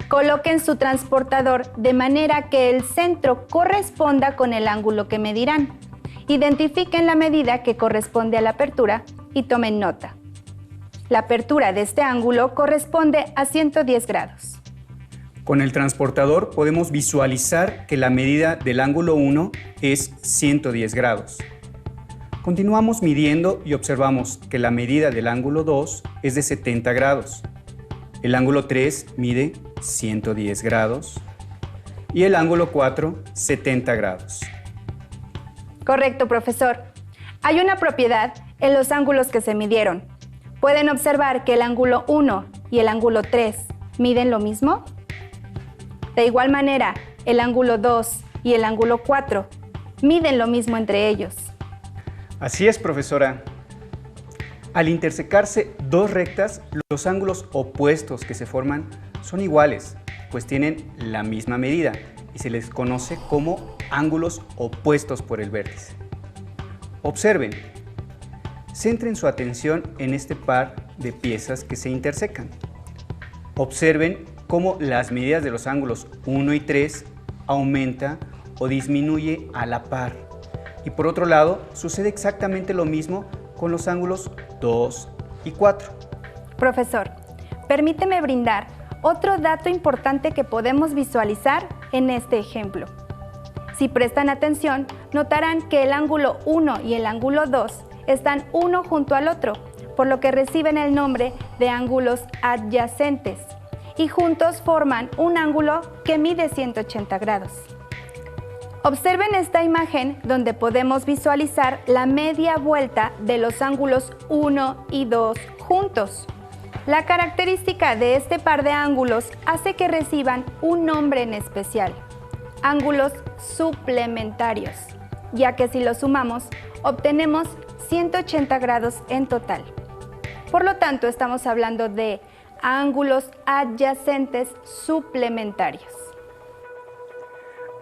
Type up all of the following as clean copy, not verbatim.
Coloquen su transportador de manera que el centro corresponda con el ángulo que medirán. Identifiquen la medida que corresponde a la apertura y tomen nota. La apertura de este ángulo corresponde a 110 grados. Con el transportador podemos visualizar que la medida del ángulo 1 es 110 grados. Continuamos midiendo y observamos que la medida del ángulo 2 es de 70 grados. El ángulo 3 mide 110 grados y el ángulo 4, 70 grados. Correcto, profesor. Hay una propiedad en los ángulos que se midieron. ¿Pueden observar que el ángulo 1 y el ángulo 3 miden lo mismo? De igual manera, el ángulo 2 y el ángulo 4 miden lo mismo entre ellos. Así es, profesora. Al intersecarse dos rectas, los ángulos opuestos que se forman son iguales, pues tienen la misma medida y se les conoce como ángulos opuestos por el vértice. Observen, centren su atención en este par de piezas que se intersecan. Observen cómo las medidas de los ángulos 1 y 3 aumenta o disminuye a la par. Y por otro lado, sucede exactamente lo mismo con los ángulos 2 y 4. Profesor, permíteme brindar otro dato importante que podemos visualizar en este ejemplo. Si prestan atención, notarán que el ángulo 1 y el ángulo 2 están uno junto al otro, por lo que reciben el nombre de ángulos adyacentes y juntos forman un ángulo que mide 180 grados. Observen esta imagen donde podemos visualizar la media vuelta de los ángulos 1 y 2 juntos. La característica de este par de ángulos hace que reciban un nombre en especial, ángulos suplementarios, ya que si los sumamos, obtenemos 180 grados en total. Por lo tanto, estamos hablando de ángulos adyacentes suplementarios.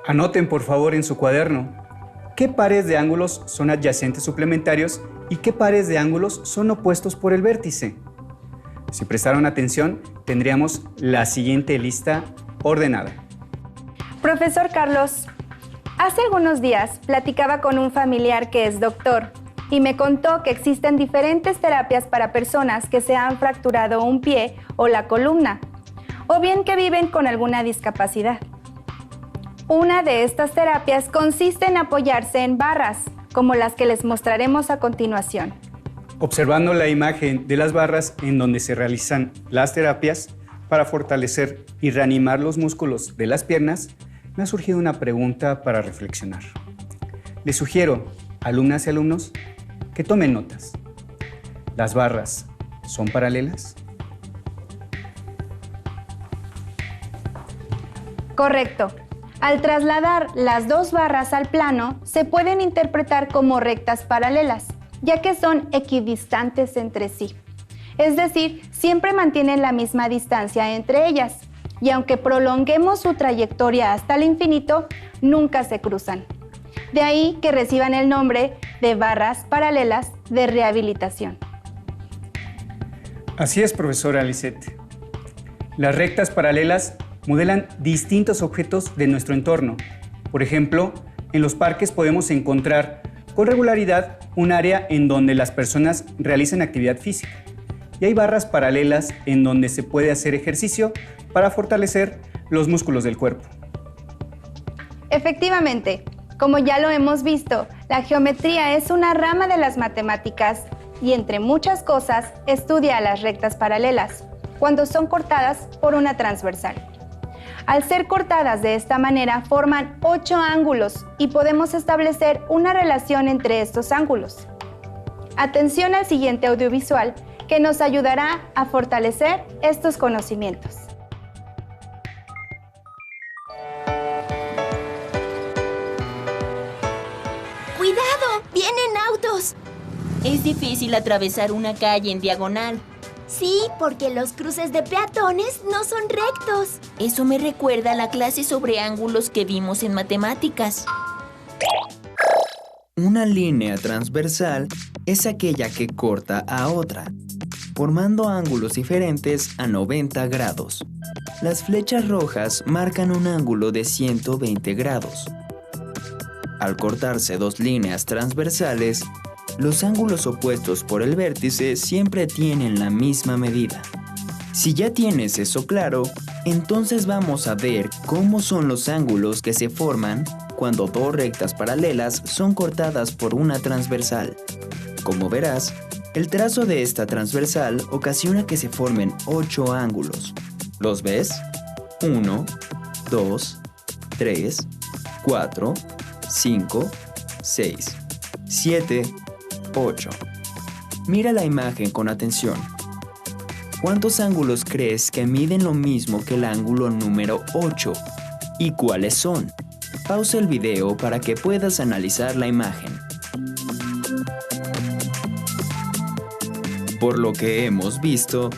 Anoten por favor en su cuaderno qué pares de ángulos son adyacentes suplementarios y qué pares de ángulos son opuestos por el vértice. Si prestaron atención, tendríamos la siguiente lista ordenada. Profesor Carlos, hace algunos días platicaba con un familiar que es doctor y me contó que existen diferentes terapias para personas que se han fracturado un pie o la columna, o bien que viven con alguna discapacidad. Una de estas terapias consiste en apoyarse en barras, como las que les mostraremos a continuación. Observando la imagen de las barras en donde se realizan las terapias para fortalecer y reanimar los músculos de las piernas, me ha surgido una pregunta para reflexionar. Les sugiero, alumnas y alumnos, que tomen notas. ¿Las barras son paralelas? Correcto. Al trasladar las dos barras al plano, se pueden interpretar como rectas paralelas, ya que son equidistantes entre sí. Es decir, siempre mantienen la misma distancia entre ellas, y aunque prolonguemos su trayectoria hasta el infinito, nunca se cruzan. De ahí que reciban el nombre de barras paralelas de rehabilitación. Así es, profesora Lisette. Las rectas paralelas modelan distintos objetos de nuestro entorno. Por ejemplo, en los parques podemos encontrar con regularidad un área en donde las personas realizan actividad física. Y hay barras paralelas en donde se puede hacer ejercicio para fortalecer los músculos del cuerpo. Efectivamente, como ya lo hemos visto, la geometría es una rama de las matemáticas y, entre muchas cosas, estudia las rectas paralelas, cuando son cortadas por una transversal. Al ser cortadas de esta manera, forman 8 ángulos y podemos establecer una relación entre estos ángulos. Atención al siguiente audiovisual que nos ayudará a fortalecer estos conocimientos. ¡Cuidado! ¡Vienen autos! Es difícil atravesar una calle en diagonal. Sí, porque los cruces de peatones no son rectos. Eso me recuerda a la clase sobre ángulos que vimos en matemáticas. Una línea transversal es aquella que corta a otra, formando ángulos diferentes a 90 grados. las flechas rojas marcan un ángulo de 120 grados. Al cortarse dos líneas transversales, los ángulos opuestos por el vértice siempre tienen la misma medida. Si ya tienes eso claro, entonces vamos a ver cómo son los ángulos que se forman cuando dos rectas paralelas son cortadas por una transversal. Como verás, el trazo de esta transversal ocasiona que se formen 8 ángulos. ¿Los ves? 1, 2, 3, 4, 5, 6, 7, 8. Mira la imagen con atención. ¿Cuántos ángulos crees que miden lo mismo que el ángulo número 8? ¿Y cuáles son? Pausa el video para que puedas analizar la imagen. Por lo que hemos visto,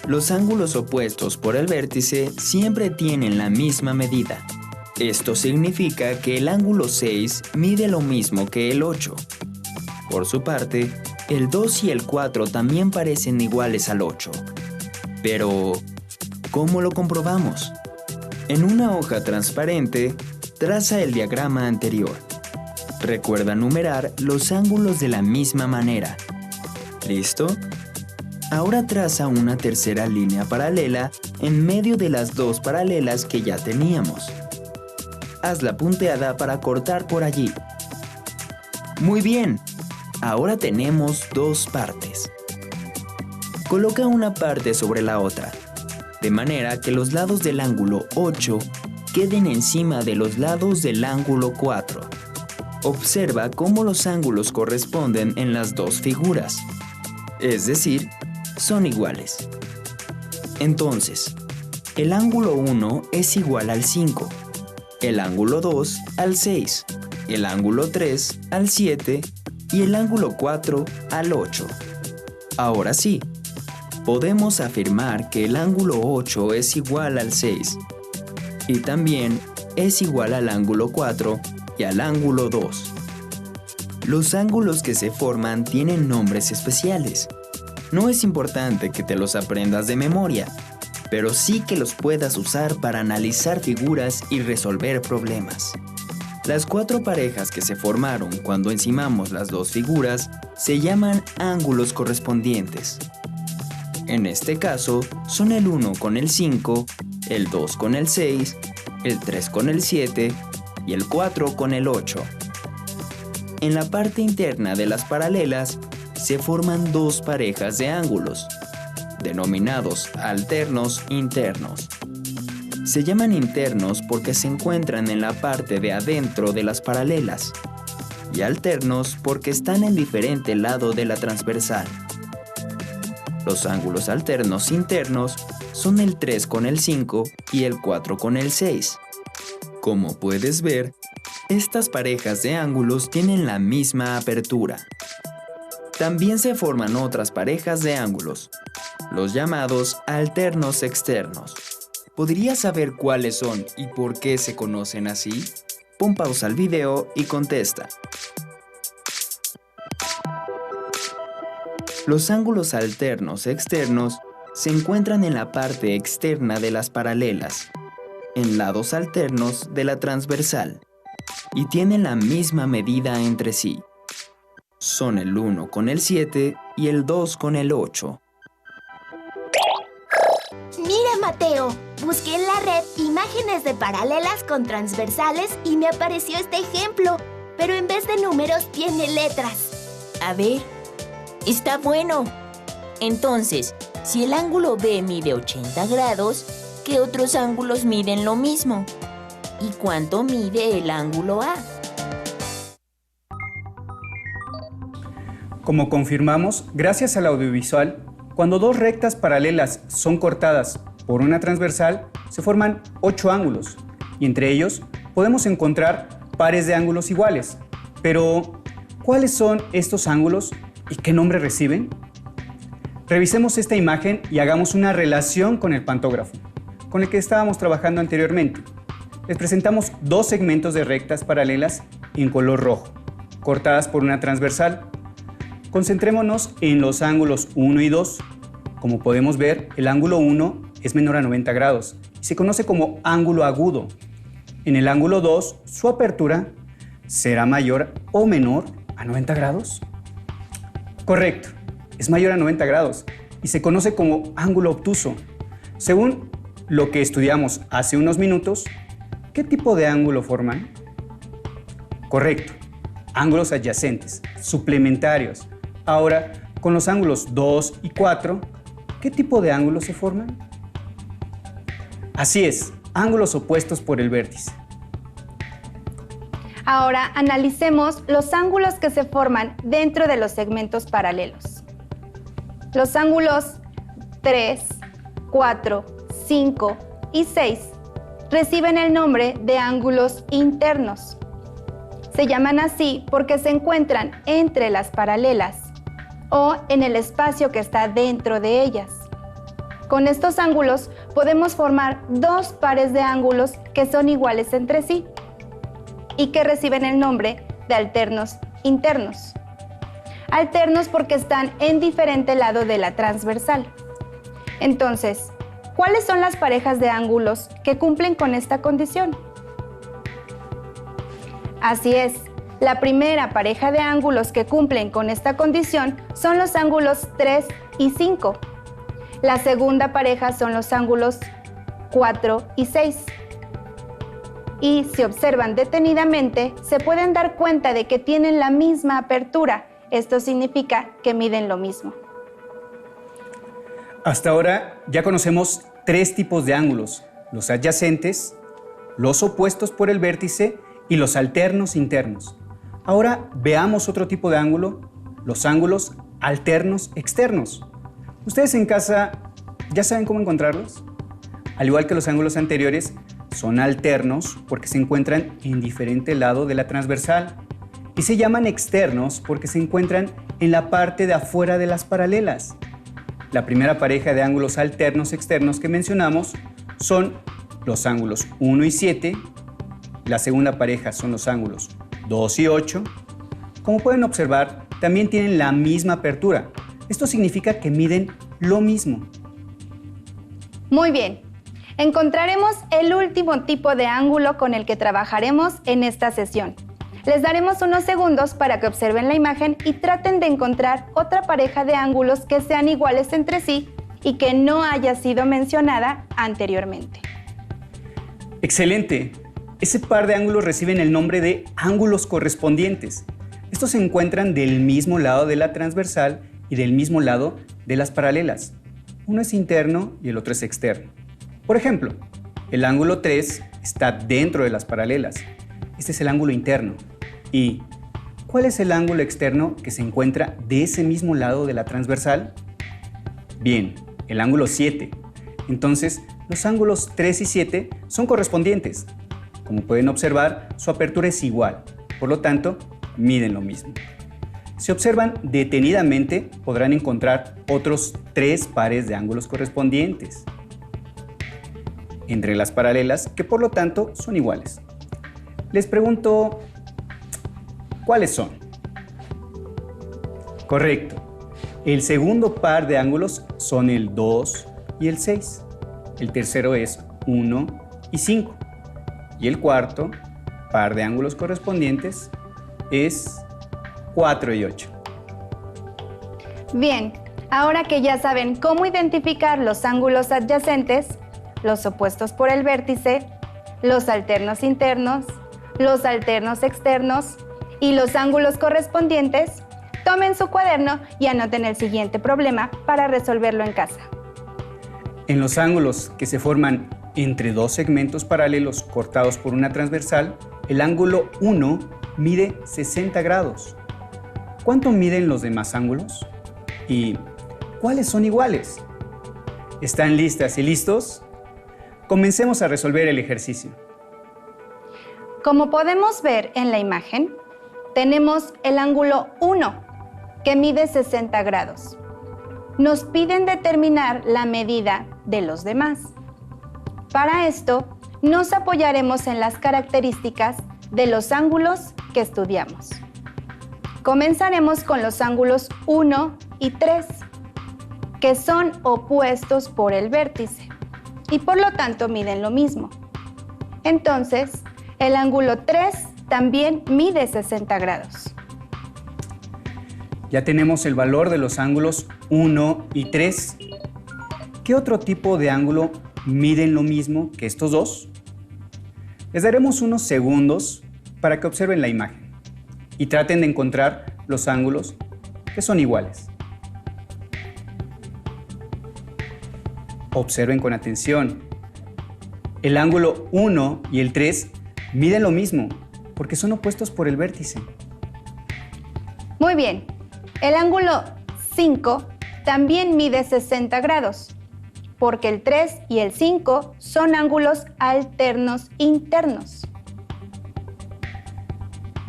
los ángulos opuestos por el vértice siempre tienen la misma medida. Esto significa que el ángulo 6 mide lo mismo que el 8. Por su parte, el 2 y el 4 también parecen iguales al 8. Pero, ¿cómo lo comprobamos? En una hoja transparente, traza el diagrama anterior. Recuerda numerar los ángulos de la misma manera. ¿Listo? Ahora traza una tercera línea paralela en medio de las dos paralelas que ya teníamos. Haz la punteada para cortar por allí. Muy bien, ahora tenemos dos partes. Coloca una parte sobre la otra, de manera que los lados del ángulo 8 queden encima de los lados del ángulo 4. Observa cómo los ángulos corresponden en las dos figuras, es decir, son iguales. Entonces, el ángulo 1 es igual al 5, el ángulo 2 al 6, el ángulo 3 al 7 y el ángulo 4 al 8. Ahora sí, podemos afirmar que el ángulo 8 es igual al 6 y también es igual al ángulo 4 y al ángulo 2. Los ángulos que se forman tienen nombres especiales. No es importante que te los aprendas de memoria, pero sí que los puedas usar para analizar figuras y resolver problemas. Las 4 parejas que se formaron cuando encimamos las dos figuras se llaman ángulos correspondientes. En este caso, son el 1 con el 5, el 2 con el 6, el 3 con el 7 y el 4 con el 8. En la parte interna de las paralelas se forman dos parejas de ángulos, denominados alternos internos. Se llaman internos porque se encuentran en la parte de adentro de las paralelas, y alternos porque están en diferente lado de la transversal. Los ángulos alternos internos son el 3 con el 5 y el 4 con el 6. Como puedes ver, estas parejas de ángulos tienen la misma apertura. También se forman otras parejas de ángulos, los llamados alternos externos. ¿Podrías saber cuáles son y por qué se conocen así? Pon pausa al video y contesta. Los ángulos alternos externos se encuentran en la parte externa de las paralelas, en lados alternos de la transversal, y tienen la misma medida entre sí. Son el 1 con el 7 y el 2 con el 8. Mira, Mateo, busqué en la red imágenes de paralelas con transversales y me apareció este ejemplo, pero en vez de números tiene letras. A ver, está bueno. Entonces, si el ángulo B mide 80 grados, ¿qué otros ángulos miden lo mismo? ¿Y cuánto mide el ángulo A? Como confirmamos, gracias al audiovisual, cuando dos rectas paralelas son cortadas por una transversal, se forman 8 ángulos, y entre ellos podemos encontrar pares de ángulos iguales. Pero, ¿cuáles son estos ángulos y qué nombre reciben? Revisemos esta imagen y hagamos una relación con el pantógrafo, con el que estábamos trabajando anteriormente. Les presentamos dos segmentos de rectas paralelas en color rojo, cortadas por una transversal. Concentrémonos en los ángulos 1 y 2. Como podemos ver, el ángulo 1 es menor a 90 grados y se conoce como ángulo agudo. En el ángulo 2, su apertura será mayor o menor a 90 grados. Correcto, es mayor a 90 grados y se conoce como ángulo obtuso. Según lo que estudiamos hace unos minutos, ¿qué tipo de ángulo forman? Correcto, ángulos adyacentes, suplementarios. Ahora, con los ángulos 2 y 4, ¿qué tipo de ángulos se forman? Así es, ángulos opuestos por el vértice. Ahora analicemos los ángulos que se forman dentro de los segmentos paralelos. Los ángulos 3, 4, 5 y 6 reciben el nombre de ángulos internos. Se llaman así porque se encuentran entre las paralelas o en el espacio que está dentro de ellas. Con estos ángulos podemos formar dos pares de ángulos que son iguales entre sí y que reciben el nombre de alternos internos. Alternos porque están en diferente lado de la transversal. Entonces, ¿cuáles son las parejas de ángulos que cumplen con esta condición? Así es, la primera pareja de ángulos que cumplen con esta condición son los ángulos 3 y 5. La segunda pareja son los ángulos 4 y 6. Y si observan detenidamente, se pueden dar cuenta de que tienen la misma apertura. Esto significa que miden lo mismo. Hasta ahora ya conocemos tres tipos de ángulos: los adyacentes, los opuestos por el vértice y los alternos internos. Ahora veamos otro tipo de ángulo, los ángulos alternos externos. ¿Ustedes en casa ya saben cómo encontrarlos? Al igual que los ángulos anteriores, son alternos porque se encuentran en diferente lado de la transversal y se llaman externos porque se encuentran en la parte de afuera de las paralelas. La primera pareja de ángulos alternos externos que mencionamos son los ángulos 1 y 7. La segunda pareja son los ángulos 2 y 8. Como pueden observar, también tienen la misma apertura. Esto significa que miden lo mismo. Muy bien. Encontraremos el último tipo de ángulo con el que trabajaremos en esta sesión. Les daremos unos segundos para que observen la imagen y traten de encontrar otra pareja de ángulos que sean iguales entre sí y que no haya sido mencionada anteriormente. ¡Excelente! Ese par de ángulos reciben el nombre de ángulos correspondientes. Estos se encuentran del mismo lado de la transversal y del mismo lado de las paralelas. Uno es interno y el otro es externo. Por ejemplo, el ángulo 3 está dentro de las paralelas. Este es el ángulo interno. ¿Y cuál es el ángulo externo que se encuentra de ese mismo lado de la transversal? Bien, el ángulo 7. Entonces, los ángulos 3 y 7 son correspondientes. Como pueden observar, su apertura es igual. Por lo tanto, miden lo mismo. Si observan detenidamente, podrán encontrar otros 3 pares de ángulos correspondientes entre las paralelas, que por lo tanto son iguales. Les pregunto, ¿cuáles son? Correcto. El segundo par de ángulos son el 2 y el 6. El tercero es 1 y 5. Y el cuarto par de ángulos correspondientes es 4 y 8. Bien, ahora que ya saben cómo identificar los ángulos adyacentes, los opuestos por el vértice, los alternos internos, los alternos externos y los ángulos correspondientes, tomen su cuaderno y anoten el siguiente problema para resolverlo en casa. En los ángulos que se forman entre dos segmentos paralelos cortados por una transversal, el ángulo 1 mide 60 grados. ¿Cuánto miden los demás ángulos? ¿Y cuáles son iguales? ¿Están listas y listos? Comencemos a resolver el ejercicio. Como podemos ver en la imagen, tenemos el ángulo 1, que mide 60 grados. Nos piden determinar la medida de los demás. Para esto, nos apoyaremos en las características de los ángulos que estudiamos. Comenzaremos con los ángulos 1 y 3, que son opuestos por el vértice. y por lo tanto miden lo mismo. Entonces, el ángulo 3 también mide 60 grados. Ya tenemos el valor de los ángulos 1 y 3. ¿Qué otro tipo de ángulo miden lo mismo que estos dos? Les daremos unos segundos para que observen la imagen y traten de encontrar los ángulos que son iguales. Observen con atención. El ángulo 1 y el 3 miden lo mismo porque son opuestos por el vértice. Muy bien, el ángulo 5 también mide 60 grados, porque el 3 y el 5 son ángulos alternos internos.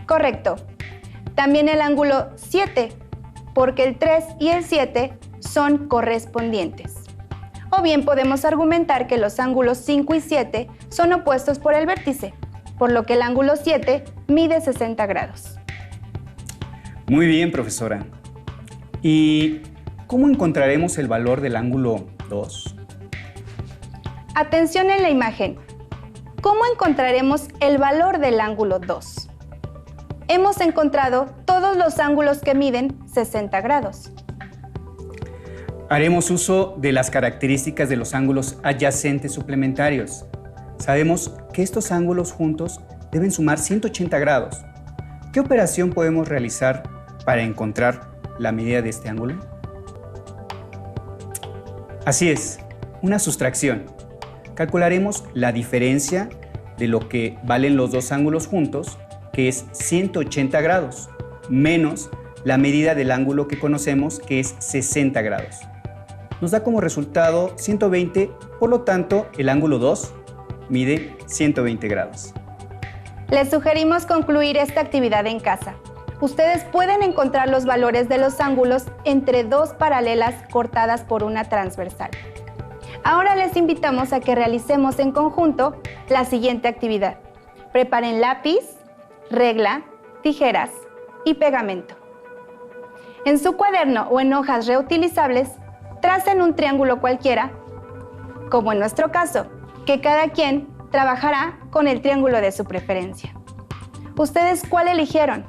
Correcto. También el ángulo 7, porque el 3 y el 7 son correspondientes. O bien podemos argumentar que los ángulos 5 y 7 son opuestos por el vértice, por lo que el ángulo 7 mide 60 grados. Muy bien, profesora. ¿Y cómo encontraremos el valor del ángulo 2? Atención en la imagen. ¿Cómo encontraremos el valor del ángulo 2? Hemos encontrado todos los ángulos que miden 60 grados. Haremos uso de las características de los ángulos adyacentes suplementarios. Sabemos que estos ángulos juntos deben sumar 180 grados. ¿Qué operación podemos realizar para encontrar la medida de este ángulo? Así es, una sustracción. Calcularemos la diferencia de lo que valen los dos ángulos juntos, que es 180 grados, menos la medida del ángulo que conocemos, que es 60 grados. Nos da como resultado 120, por lo tanto, el ángulo 2 mide 120 grados. Les sugerimos concluir esta actividad en casa. Ustedes pueden encontrar los valores de los ángulos entre dos paralelas cortadas por una transversal. Ahora les invitamos a que realicemos en conjunto la siguiente actividad. Preparen lápiz, regla, tijeras y pegamento. En su cuaderno o en hojas reutilizables, tracen un triángulo cualquiera, como en nuestro caso, que cada quien trabajará con el triángulo de su preferencia. ¿Ustedes cuál eligieron?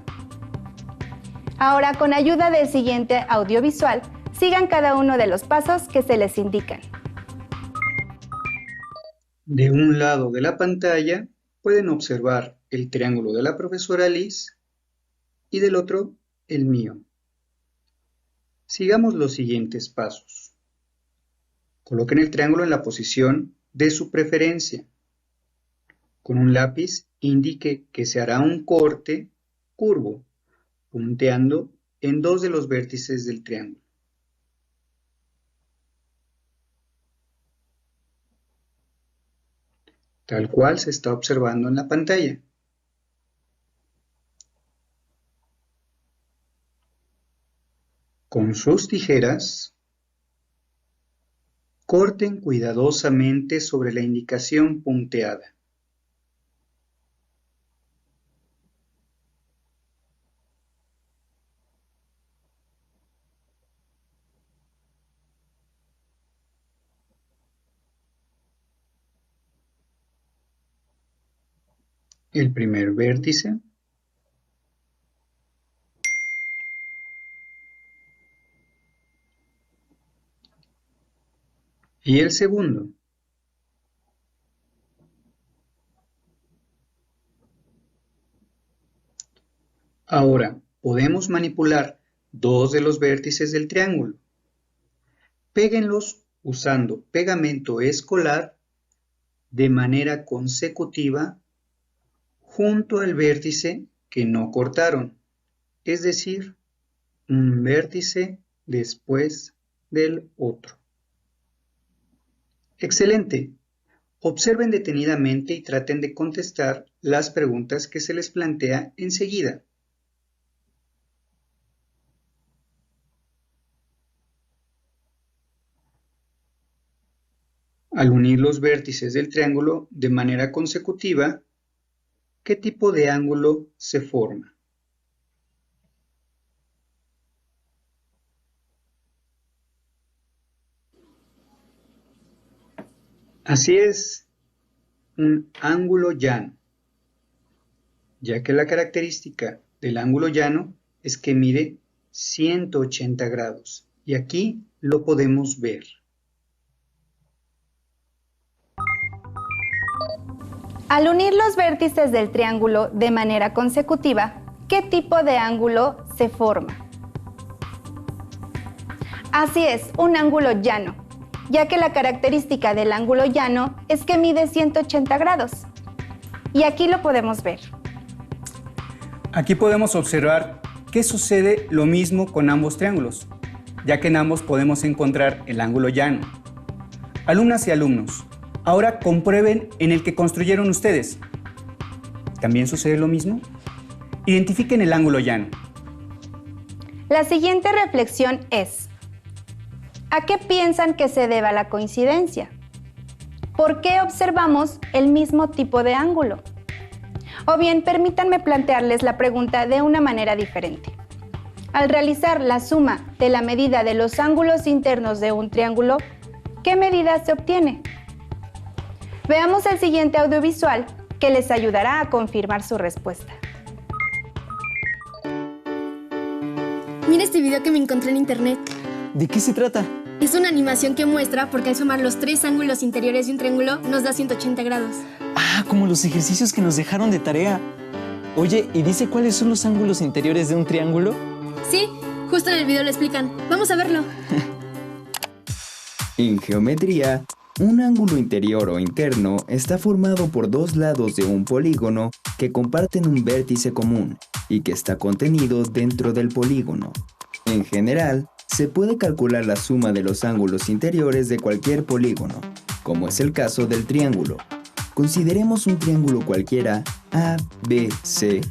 Ahora, con ayuda del siguiente audiovisual, sigan cada uno de los pasos que se les indican. De un lado de la pantalla pueden observar el triángulo de la profesora Liz y del otro el mío. Sigamos los siguientes pasos. Coloquen el triángulo en la posición de su preferencia. Con un lápiz indique que se hará un corte curvo, punteando en dos de los vértices del triángulo. Tal cual se está observando en la pantalla. Con sus tijeras, corten cuidadosamente sobre la indicación punteada. El primer vértice, y el segundo. Ahora podemos manipular dos de los vértices del triángulo. Péguenlos usando pegamento escolar de manera consecutiva junto al vértice que no cortaron, es decir, un vértice después del otro. Excelente. Observen detenidamente y traten de contestar las preguntas que se les plantea enseguida. Al unir los vértices del triángulo de manera consecutiva, ¿qué tipo de ángulo se forma? Así es, un ángulo llano, ya que la característica del ángulo llano es que mide 180 grados y aquí lo podemos ver. Al unir los vértices del triángulo de manera consecutiva, ¿qué tipo de ángulo se forma? Así es, un ángulo llano, ya que la característica del ángulo llano es que mide 180 grados. Y aquí lo podemos ver. Aquí podemos observar que sucede lo mismo con ambos triángulos, ya que en ambos podemos encontrar el ángulo llano. Alumnas y alumnos, ahora comprueben en el que construyeron ustedes. ¿También sucede lo mismo? Identifiquen el ángulo llano. La siguiente reflexión es: ¿a qué piensan que se deba la coincidencia? ¿Por qué observamos el mismo tipo de ángulo? O bien, permítanme plantearles la pregunta de una manera diferente. Al realizar la suma de la medida de los ángulos internos de un triángulo, ¿qué medida se obtiene? Veamos el siguiente audiovisual que les ayudará a confirmar su respuesta. Mira este video que me encontré en internet. ¿De qué se trata? Es una animación que muestra por qué al sumar los tres ángulos interiores de un triángulo nos da 180 grados. Ah, como los ejercicios que nos dejaron de tarea. Oye, ¿y dice cuáles son los ángulos interiores de un triángulo? Sí, justo en el video lo explican. Vamos a verlo. En geometría, un ángulo interior o interno está formado por dos lados de un polígono que comparten un vértice común y que está contenido dentro del polígono. En general, se puede calcular la suma de los ángulos interiores de cualquier polígono, como es el caso del triángulo. Consideremos un triángulo cualquiera A, B, C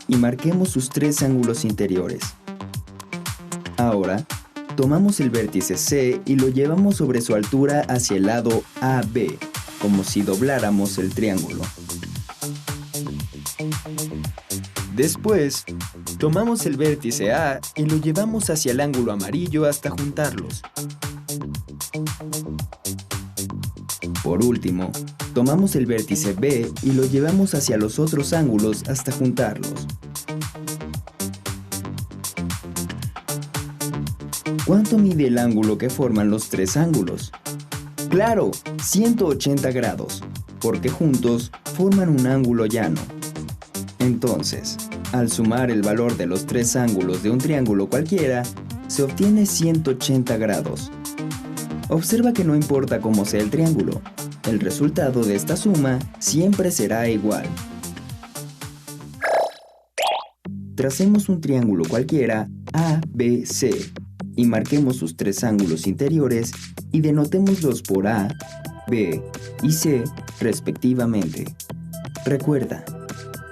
y marquemos sus tres ángulos interiores. Ahora, tomamos el vértice C y lo llevamos sobre su altura hacia el lado AB, como si dobláramos el triángulo. Después, tomamos el vértice A y lo llevamos hacia el ángulo amarillo hasta juntarlos. Por último, tomamos el vértice B y lo llevamos hacia los otros ángulos hasta juntarlos. ¿Cuánto mide el ángulo que forman los tres ángulos? ¡Claro! 180 grados, porque juntos forman un ángulo llano. Entonces, al sumar el valor de los tres ángulos de un triángulo cualquiera, se obtiene 180 grados. Observa que no importa cómo sea el triángulo, el resultado de esta suma siempre será igual. Tracemos un triángulo cualquiera ABC y marquemos sus tres ángulos interiores y denotémoslos por A, B y C respectivamente. Recuerda,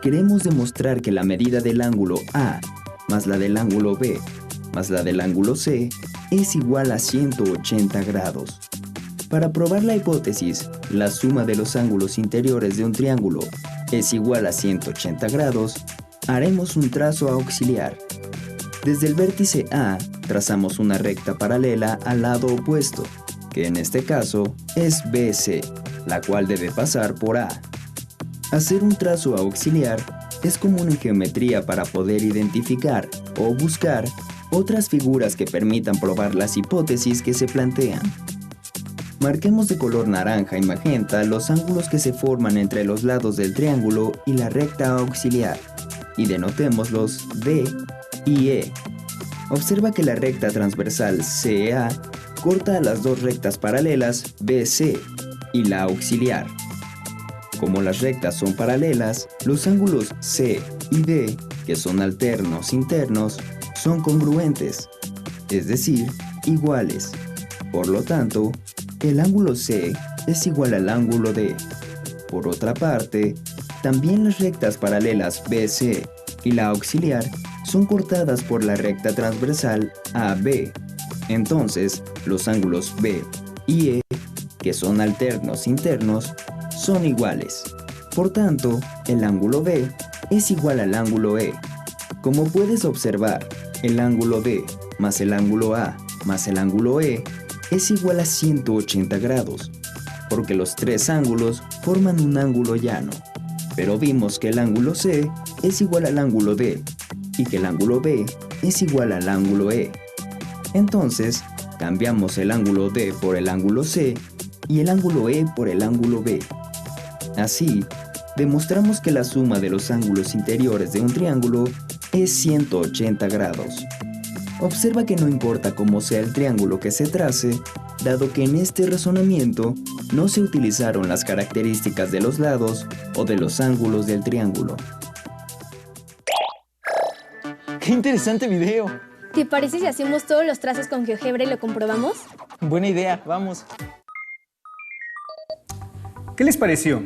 queremos demostrar que la medida del ángulo A más la del ángulo B más la del ángulo C es igual a 180 grados. Para probar la hipótesis, la suma de los ángulos interiores de un triángulo es igual a 180 grados, haremos un trazo auxiliar. Desde el vértice A, trazamos una recta paralela al lado opuesto, que en este caso es BC, la cual debe pasar por A. Hacer un trazo auxiliar es común en geometría para poder identificar o buscar otras figuras que permitan probar las hipótesis que se plantean. Marquemos de color naranja y magenta los ángulos que se forman entre los lados del triángulo y la recta auxiliar, y denotémoslos D y E. Observa que la recta transversal CA corta a las dos rectas paralelas BC y la auxiliar. Como las rectas son paralelas, los ángulos C y D, que son alternos internos, son congruentes, es decir, iguales. Por lo tanto, el ángulo C es igual al ángulo D. Por otra parte, también las rectas paralelas BC y la auxiliar son cortadas por la recta transversal AB. Entonces, los ángulos B y E, que son alternos internos, son iguales. Por tanto, el ángulo B es igual al ángulo E. Como puedes observar, el ángulo D más el ángulo A más el ángulo E es igual a 180 grados. porque los tres ángulos forman un ángulo llano. Pero vimos que el ángulo C es igual al ángulo D y que el ángulo B es igual al ángulo E. Entonces, cambiamos el ángulo D por el ángulo C y el ángulo E por el ángulo B. Así, demostramos que la suma de los ángulos interiores de un triángulo es 180 grados. Observa que no importa cómo sea el triángulo que se trace, dado que en este razonamiento no se utilizaron las características de los lados o de los ángulos del triángulo. ¡Qué interesante video! ¿Te parece si hacemos todos los trazos con GeoGebra y lo comprobamos? Buena idea, vamos. ¿Qué les pareció?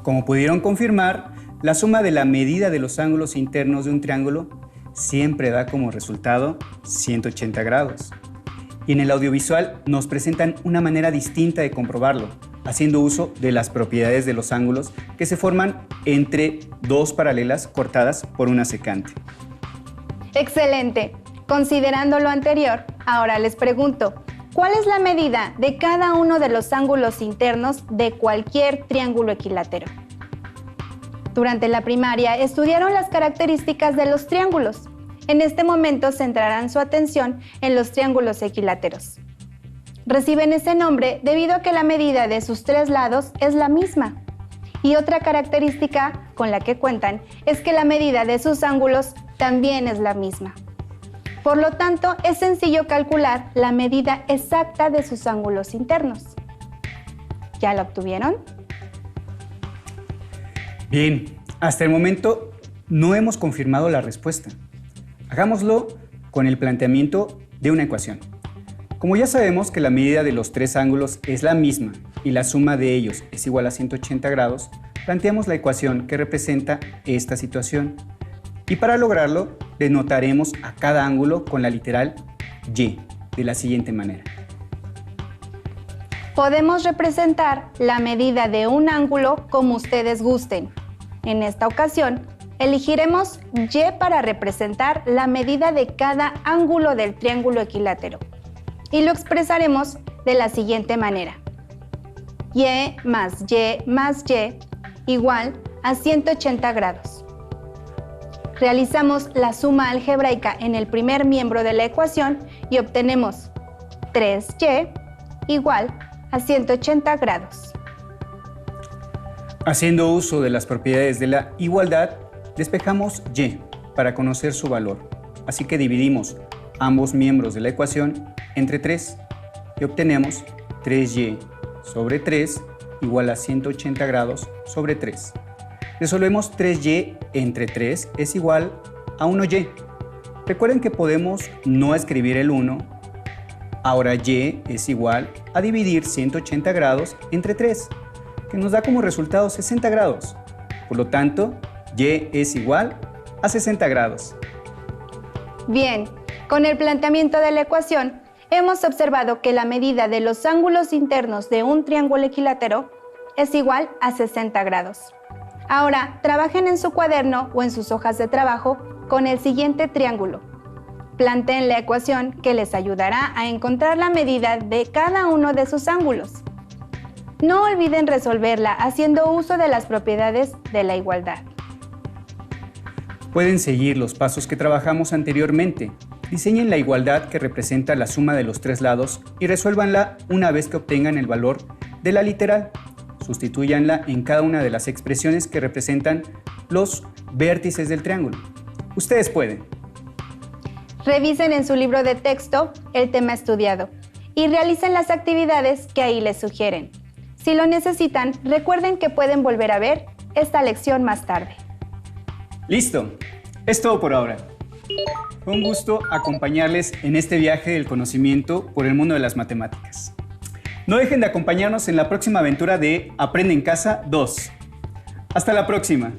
Como pudieron confirmar, la suma de la medida de los ángulos internos de un triángulo siempre da como resultado 180 grados. Y en el audiovisual nos presentan una manera distinta de comprobarlo, haciendo uso de las propiedades de los ángulos que se forman entre dos paralelas cortadas por una secante. ¡Excelente! Considerando lo anterior, ahora les pregunto, ¿cuál es la medida de cada uno de los ángulos internos de cualquier triángulo equilátero? Durante la primaria estudiaron las características de los triángulos. En este momento centrarán su atención en los triángulos equiláteros. Reciben ese nombre debido a que la medida de sus tres lados es la misma. Y otra característica con la que cuentan es que la medida de sus ángulos también es la misma. Por lo tanto, es sencillo calcular la medida exacta de sus ángulos internos. ¿Ya la obtuvieron? Bien, hasta el momento no hemos confirmado la respuesta. Hagámoslo con el planteamiento de una ecuación. Como ya sabemos que la medida de los tres ángulos es la misma y la suma de ellos es igual a 180 grados, planteamos la ecuación que representa esta situación. Y para lograrlo, denotaremos a cada ángulo con la literal Y, de la siguiente manera. Podemos representar la medida de un ángulo como ustedes gusten. En esta ocasión, elegiremos Y para representar la medida de cada ángulo del triángulo equilátero. Y lo expresaremos de la siguiente manera. Y más Y más Y igual a 180 grados. Realizamos la suma algebraica en el primer miembro de la ecuación y obtenemos 3Y igual a 180 grados. Haciendo uso de las propiedades de la igualdad, despejamos Y para conocer su valor. Así que dividimos ambos miembros de la ecuación entre 3 y obtenemos 3Y sobre 3 igual a 180 grados sobre 3. Resolvemos 3Y entre 3 es igual a 1Y. Recuerden que podemos no escribir el 1. Ahora Y es igual a dividir 180 grados entre 3, que nos da como resultado 60 grados. Por lo tanto, Y es igual a 60 grados. Bien, con el planteamiento de la ecuación, hemos observado que la medida de los ángulos internos de un triángulo equilátero es igual a 60 grados. Ahora, trabajen en su cuaderno o en sus hojas de trabajo con el siguiente triángulo. Planteen la ecuación que les ayudará a encontrar la medida de cada uno de sus ángulos. No olviden resolverla haciendo uso de las propiedades de la igualdad. Pueden seguir los pasos que trabajamos anteriormente. Diseñen la igualdad que representa la suma de los tres lados y resuélvanla una vez que obtengan el valor de la literal. Sustitúyanla en cada una de las expresiones que representan los vértices del triángulo. Ustedes pueden. Revisen en su libro de texto el tema estudiado y realicen las actividades que ahí les sugieren. Si lo necesitan, recuerden que pueden volver a ver esta lección más tarde. ¡Listo! Es todo por ahora. Fue un gusto acompañarles en este viaje del conocimiento por el mundo de las matemáticas. No dejen de acompañarnos en la próxima aventura de Aprende en Casa 2. ¡Hasta la próxima!